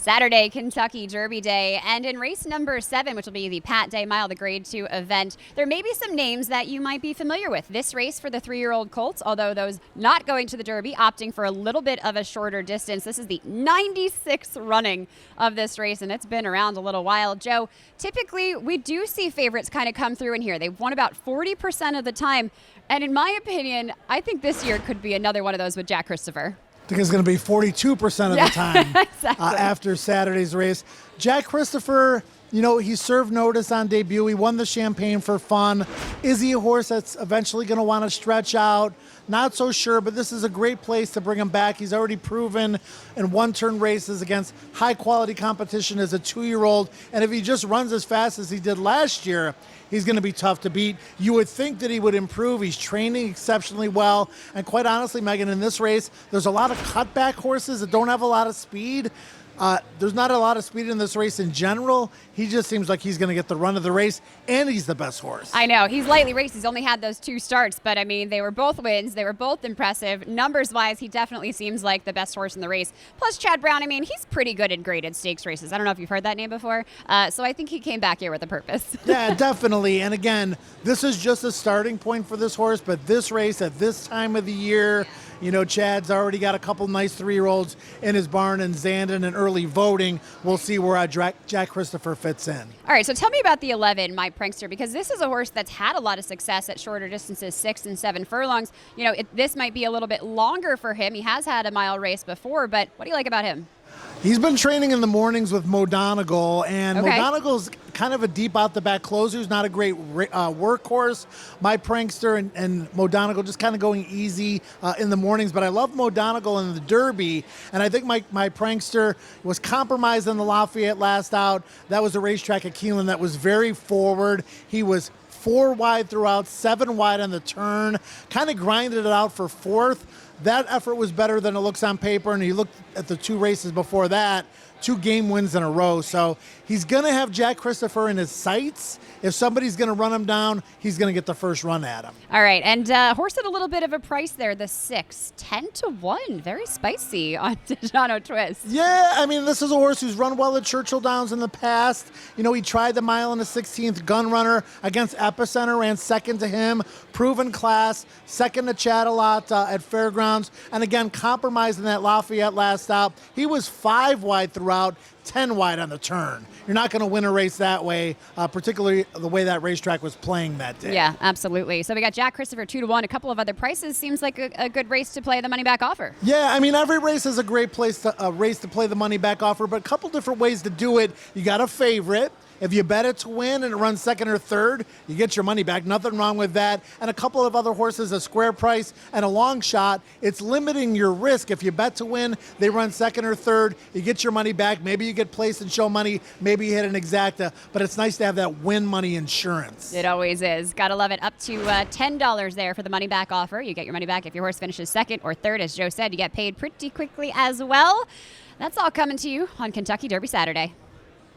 Saturday, Kentucky Derby Day, and in race number 7, which will be the Pat Day Mile, the Grade 2 event, there may be some names that you might be familiar with. This race for the 3-year-old colts, although those not going to the Derby, opting for a little bit of a shorter distance. This is the 96th running of this race, and it's been around a little while. Joe, typically we do see favorites kind of come through in here. They've won about 40% of the time, and in my opinion, I think this year could be another one of those with Jack Christopher. I think it's going to be 42% of the time exactly. After Saturday's race. Jack Christopher, you know, he served notice on debut. He won the Champagne for fun. Is he a horse that's eventually going to want to stretch out? Not so sure, but this is a great place to bring him back. He's already proven in one-turn races against high-quality competition as a 2-year-old. And if he just runs as fast as he did last year, he's going to be tough to beat. You would think that he would improve. He's training exceptionally well. And quite honestly, Megan, in this race, there's a lot of cutback horses that don't have a lot of speed. There's not a lot of speed in this race in general. He just seems like he's going to get the run of the race, and he's the best horse. I know. He's lightly raced. He's only had those 2 starts, but, I mean, they were both wins. They were both impressive. Numbers-wise, he definitely seems like the best horse in the race. Plus, Chad Brown, I mean, he's pretty good at graded stakes races. I don't know if you've heard that name before. So I think he came back here with a purpose. Yeah, definitely. And, again, this is just a starting point for this horse, but this race at this time of the year, you know, Chad's already got a couple nice 3-year-olds in his barn, and Zandon and early voting. We'll see where Jack Christopher fits in. All right, so tell me about the 11, My Prankster, because this is a horse that's had a lot of success at shorter distances, 6 and 7 furlongs. You know, this might be a little bit longer for him. He has had a mile race before, but what do you like about him? He's been training in the mornings with Mo Donegal, and Mo Donegal's kind of a deep out the back closer. He's not a great workhorse. My Prankster and Mo Donegal just kind of going easy in the mornings, but I love Mo Donegal in the Derby, and I think my Prankster was compromised in the Lafayette last out. That was a racetrack at Keeneland that was very forward. He was 4 wide throughout, 7 wide on the turn, kind of grinded it out for 4th. That effort was better than it looks on paper, and he looked at the 2 races before that, 2 game wins in a row. So he's going to have Jack Christopher in his sights. If somebody's going to run him down, he's going to get the first run at him. All right, and horse at a little bit of a price there, the 6, 10-1. Very spicy on Dejano Twist. Yeah, I mean, this is a horse who's run well at Churchill Downs in the past. You know, he tried the mile in the 16th, gun runner against Epicenter, ran second to him, proven class, second to Chat-A-Lot at Fairgrounds, and again, compromised in that Lafayette last out. He was 5 wide throughout, 10 wide on the turn. You're not going to win a race that way, particularly the way that racetrack was playing that day. Yeah, absolutely. So we got Jack Christopher 2-1, a couple of other prices. Seems like a good race to play the money back offer. Yeah, I mean, every race is a great place to race to play the money back offer, but a couple different ways to do it. You got a favorite. If you bet it to win and it runs 2nd or 3rd, you get your money back. Nothing wrong with that. And a couple of other horses, a square price and a long shot. It's limiting your risk. If you bet to win, they run 2nd or 3rd, you get your money back. Maybe you get placed and show money. Maybe you hit an exacta. But it's nice to have that win money insurance. It always is. Gotta love it. Up to $10 there for the money back offer. You get your money back if your horse finishes 2nd or 3rd. As Joe said, you get paid pretty quickly as well. That's all coming to you on Kentucky Derby Saturday.